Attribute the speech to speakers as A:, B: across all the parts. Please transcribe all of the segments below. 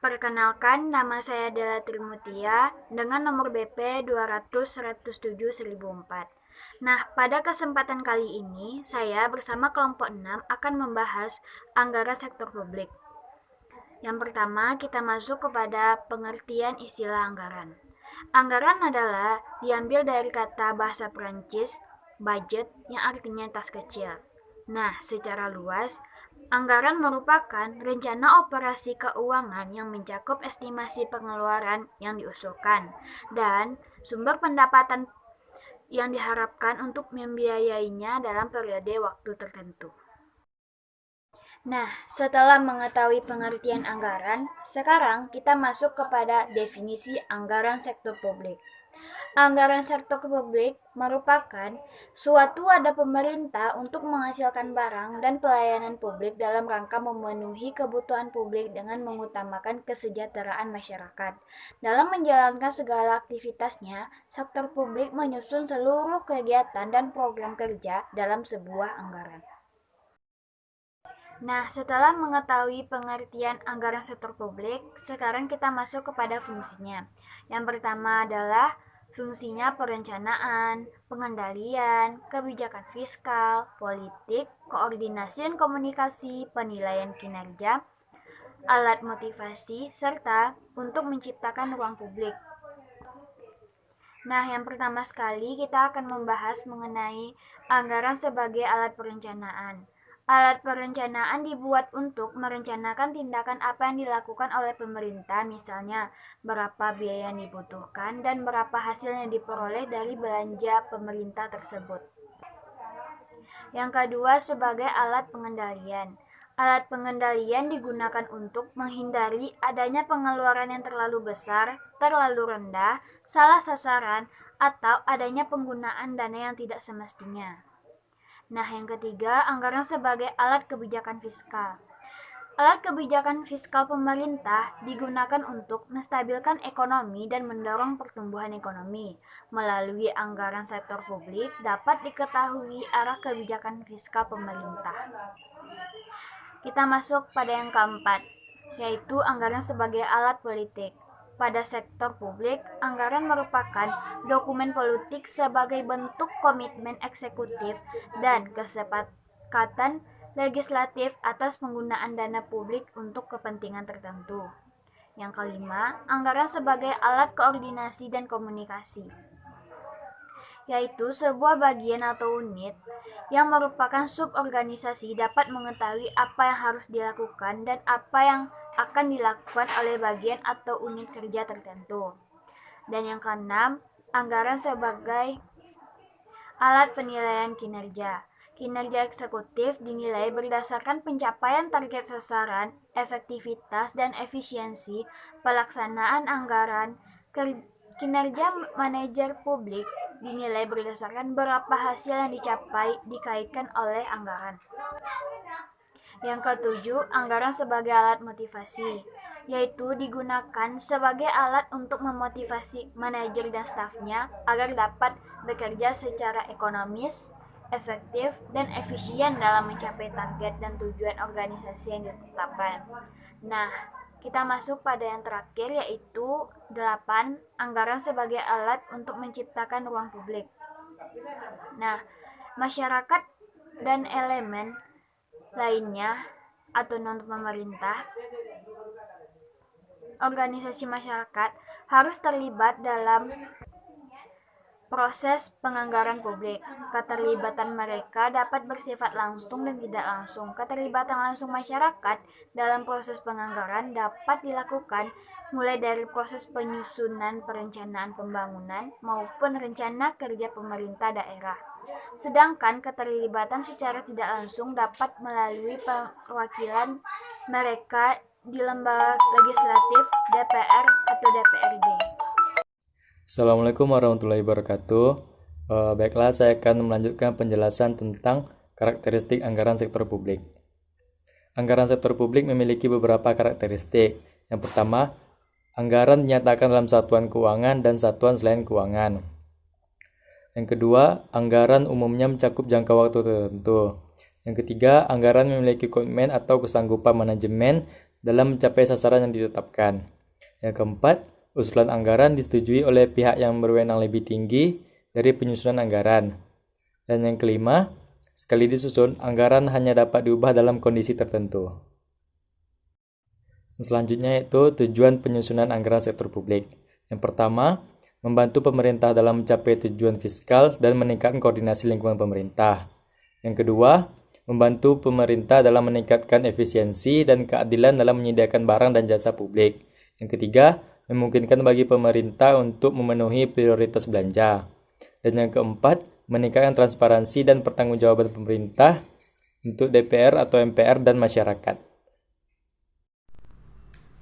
A: Perkenalkan, nama saya Dela Trimutia dengan nomor BP 200-107-1004. Nah, pada kesempatan kali ini, saya bersama kelompok 6 akan membahas anggaran sektor publik. Yang pertama, kita masuk kepada pengertian istilah anggaran. Anggaran adalah diambil dari kata bahasa Perancis, budget, yang artinya tas kecil. Nah, secara luas, anggaran merupakan rencana operasi keuangan yang mencakup estimasi pengeluaran yang diusulkan dan sumber pendapatan yang diharapkan untuk membiayainya dalam periode waktu tertentu. Nah, setelah mengetahui pengertian anggaran, sekarang kita masuk kepada definisi anggaran sektor publik. Anggaran sektor publik merupakan suatu wadah pemerintah untuk menghasilkan barang dan pelayanan publik dalam rangka memenuhi kebutuhan publik dengan mengutamakan kesejahteraan masyarakat. Dalam menjalankan segala aktivitasnya, sektor publik menyusun seluruh kegiatan dan program kerja dalam sebuah anggaran. Nah, setelah mengetahui pengertian anggaran sektor publik, sekarang kita masuk kepada fungsinya. Yang pertama adalah fungsinya perencanaan, pengendalian, kebijakan fiskal, politik, koordinasi dan komunikasi, penilaian kinerja, alat motivasi, serta untuk menciptakan ruang publik. Nah, yang pertama sekali kita akan membahas mengenai anggaran sebagai alat perencanaan. Alat perencanaan dibuat untuk merencanakan tindakan apa yang dilakukan oleh pemerintah, misalnya berapa biaya yang dibutuhkan dan berapa hasil yang diperoleh dari belanja pemerintah tersebut. Yang kedua, sebagai alat pengendalian. Alat pengendalian digunakan untuk menghindari adanya pengeluaran yang terlalu besar, terlalu rendah, salah sasaran, atau adanya penggunaan dana yang tidak semestinya. Nah, yang ketiga, anggaran sebagai alat kebijakan fiskal. Alat kebijakan fiskal pemerintah digunakan untuk menstabilkan ekonomi dan mendorong pertumbuhan ekonomi. Melalui anggaran sektor publik dapat diketahui arah kebijakan fiskal pemerintah. Kita masuk pada yang keempat, yaitu anggaran sebagai alat politik. Pada sektor publik, anggaran merupakan dokumen politik sebagai bentuk komitmen eksekutif dan kesepakatan legislatif atas penggunaan dana publik untuk kepentingan tertentu. Yang kelima, anggaran sebagai alat koordinasi dan komunikasi, yaitu sebuah bagian atau unit yang merupakan suborganisasi dapat mengetahui apa yang harus dilakukan dan apa yang akan dilakukan oleh bagian atau unit kerja tertentu. Dan yang keenam, anggaran sebagai alat penilaian kinerja. Kinerja eksekutif dinilai berdasarkan pencapaian target sasaran, efektivitas, dan efisiensi pelaksanaan anggaran. Kinerja manajer publik dinilai berdasarkan berapa hasil yang dicapai dikaitkan oleh anggaran. Yang ketujuh, anggaran sebagai alat motivasi, yaitu digunakan sebagai alat untuk memotivasi manajer dan stafnya agar dapat bekerja secara ekonomis, efektif, dan efisien dalam mencapai target dan tujuan organisasi yang ditetapkan. Nah, kita masuk pada yang terakhir, yaitu 8, anggaran sebagai alat untuk menciptakan ruang publik. Nah, masyarakat dan elemen lainnya atau non-pemerintah, organisasi masyarakat harus terlibat dalam proses penganggaran publik. Keterlibatan mereka dapat bersifat langsung dan tidak langsung. Keterlibatan langsung masyarakat dalam proses penganggaran dapat dilakukan mulai dari proses penyusunan perencanaan pembangunan maupun rencana kerja pemerintah daerah. Sedangkan keterlibatan secara tidak langsung dapat melalui perwakilan mereka di lembaga legislatif, DPR atau DPRD.
B: Assalamualaikum warahmatullahi wabarakatuh. Baiklah, saya akan melanjutkan penjelasan tentang karakteristik anggaran sektor publik. Anggaran sektor publik memiliki beberapa karakteristik. Yang pertama, anggaran dinyatakan dalam satuan keuangan dan satuan selain keuangan. Yang kedua, anggaran umumnya mencakup jangka waktu tertentu. Yang ketiga, anggaran memiliki komitmen atau kesanggupan manajemen dalam mencapai sasaran yang ditetapkan. Yang keempat, usulan anggaran disetujui oleh pihak yang berwenang lebih tinggi dari penyusunan anggaran. Dan yang kelima, sekali disusun, anggaran hanya dapat diubah dalam kondisi tertentu. Selanjutnya yaitu tujuan penyusunan anggaran sektor publik. Yang pertama, membantu pemerintah dalam mencapai tujuan fiskal dan meningkatkan koordinasi lingkungan pemerintah. Yang kedua, membantu pemerintah dalam meningkatkan efisiensi dan keadilan dalam menyediakan barang dan jasa publik. Yang ketiga, memungkinkan bagi pemerintah untuk memenuhi prioritas belanja. Dan yang keempat, meningkatkan transparansi dan pertanggungjawaban pemerintah untuk DPR atau MPR dan masyarakat.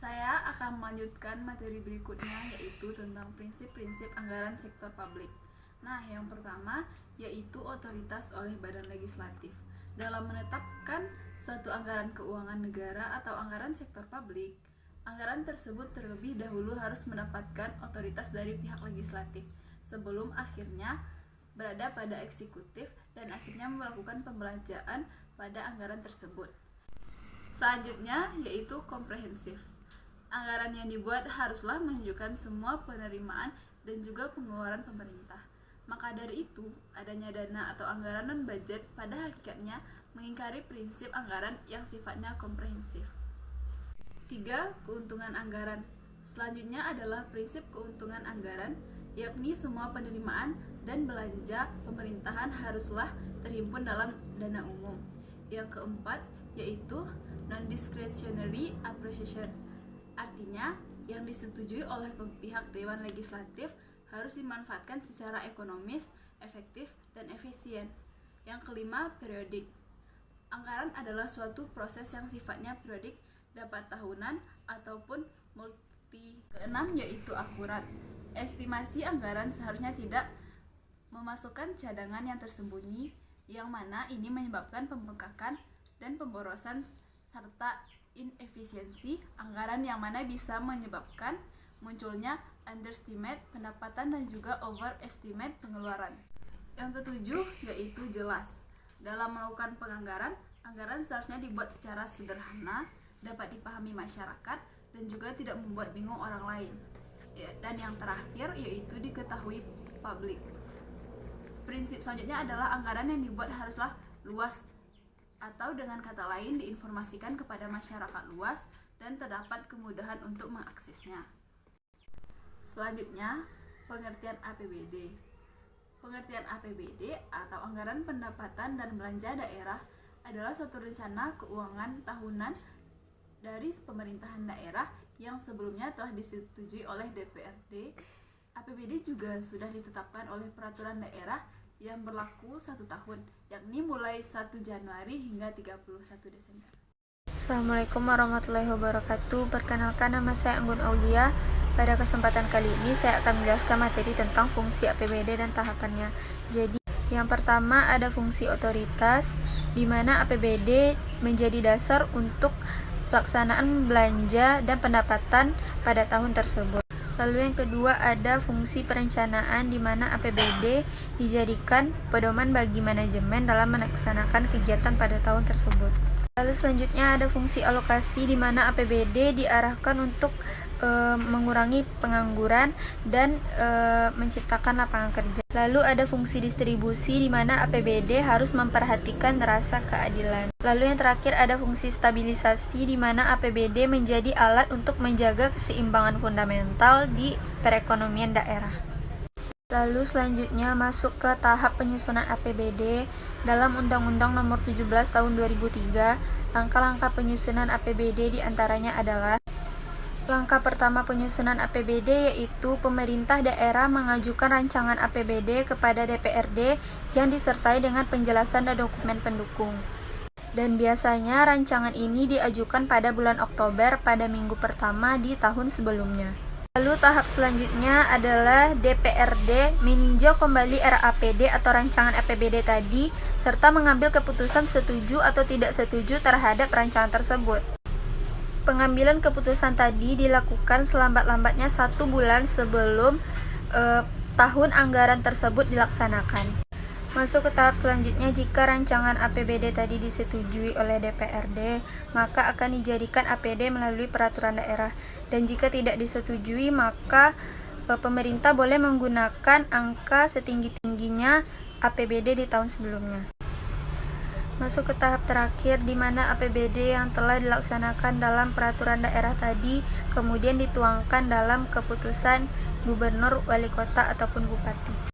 C: Saya akan melanjutkan materi berikutnya, yaitu tentang prinsip-prinsip anggaran sektor publik. Nah, yang pertama yaitu otoritas oleh badan legislatif. Dalam menetapkan suatu anggaran keuangan negara atau anggaran sektor publik, anggaran tersebut terlebih dahulu harus mendapatkan otoritas dari pihak legislatif sebelum akhirnya berada pada eksekutif dan akhirnya melakukan pembelanjaan pada anggaran tersebut. Selanjutnya yaitu komprehensif. Anggaran yang dibuat haruslah menunjukkan semua penerimaan dan juga pengeluaran pemerintah. Maka dari itu, adanya dana atau anggaran non-budget pada hakikatnya mengingkari prinsip anggaran yang sifatnya komprehensif. 3. Keuntungan anggaran. Selanjutnya adalah prinsip keuntungan anggaran, yakni semua penerimaan dan belanja pemerintahan haruslah terhimpun dalam dana umum. Yang keempat yaitu non-discretionary appropriation. Artinya, yang disetujui oleh pihak Dewan Legislatif harus dimanfaatkan secara ekonomis, efektif, dan efisien. Yang kelima, periodik. Anggaran adalah suatu proses yang sifatnya periodik, dapat tahunan ataupun multi. Keenam yaitu akurat. Estimasi anggaran seharusnya tidak memasukkan cadangan yang tersembunyi, yang mana ini menyebabkan pembengkakan dan pemborosan serta inefisiensi anggaran, yang mana bisa menyebabkan munculnya underestimate pendapatan dan juga overestimate pengeluaran. Yang ketujuh yaitu jelas. Dalam melakukan penganggaran, anggaran seharusnya dibuat secara sederhana, dapat dipahami masyarakat, dan juga tidak membuat bingung orang lain. Dan yang terakhir yaitu diketahui publik. Prinsip selanjutnya adalah anggaran yang dibuat haruslah luas, atau dengan kata lain diinformasikan kepada masyarakat luas dan terdapat kemudahan untuk mengaksesnya. Selanjutnya, pengertian APBD. Pengertian APBD atau Anggaran Pendapatan dan Belanja Daerah adalah suatu rencana keuangan tahunan dari pemerintahan daerah yang sebelumnya telah disetujui oleh DPRD. APBD juga sudah ditetapkan oleh peraturan daerah yang berlaku 1 tahun, yakni mulai 1 Januari hingga 31 Desember.
A: Assalamualaikum warahmatullahi wabarakatuh. Perkenalkan, nama saya Anggun Aulia. Pada kesempatan kali ini saya akan menjelaskan materi tentang fungsi APBD dan tahapannya. Jadi, yang pertama ada fungsi otoritas, di mana APBD menjadi dasar untuk pelaksanaan belanja dan pendapatan pada tahun tersebut. Lalu yang kedua ada fungsi perencanaan, di mana APBD dijadikan pedoman bagi manajemen dalam melaksanakan kegiatan pada tahun tersebut. Lalu selanjutnya ada fungsi alokasi, di mana APBD diarahkan untuk mengurangi pengangguran dan menciptakan lapangan kerja. Lalu ada fungsi distribusi, di mana APBD harus memperhatikan rasa keadilan. Lalu yang terakhir ada fungsi stabilisasi, di mana APBD menjadi alat untuk menjaga keseimbangan fundamental di perekonomian daerah. Lalu selanjutnya masuk ke tahap penyusunan APBD. Dalam Undang-Undang Nomor 17 Tahun 2003, langkah-langkah penyusunan APBD diantaranya adalah: langkah pertama penyusunan APBD yaitu pemerintah daerah mengajukan rancangan APBD kepada DPRD yang disertai dengan penjelasan dan dokumen pendukung. Dan biasanya rancangan ini diajukan pada bulan Oktober pada minggu pertama di tahun sebelumnya. Lalu tahap selanjutnya adalah DPRD meninjau kembali RAPD atau rancangan APBD tadi serta mengambil keputusan setuju atau tidak setuju terhadap rancangan tersebut. Pengambilan keputusan tadi dilakukan selambat-lambatnya 1 bulan sebelum tahun anggaran tersebut dilaksanakan.
D: Masuk ke tahap selanjutnya, jika rancangan APBD tadi disetujui oleh DPRD, maka akan dijadikan APD melalui peraturan daerah. Dan jika tidak disetujui, maka pemerintah boleh menggunakan angka setinggi-tingginya APBD di tahun sebelumnya. Masuk ke tahap terakhir, di mana APBD yang telah dilaksanakan dalam peraturan daerah tadi kemudian dituangkan dalam keputusan gubernur, wali kota, ataupun bupati.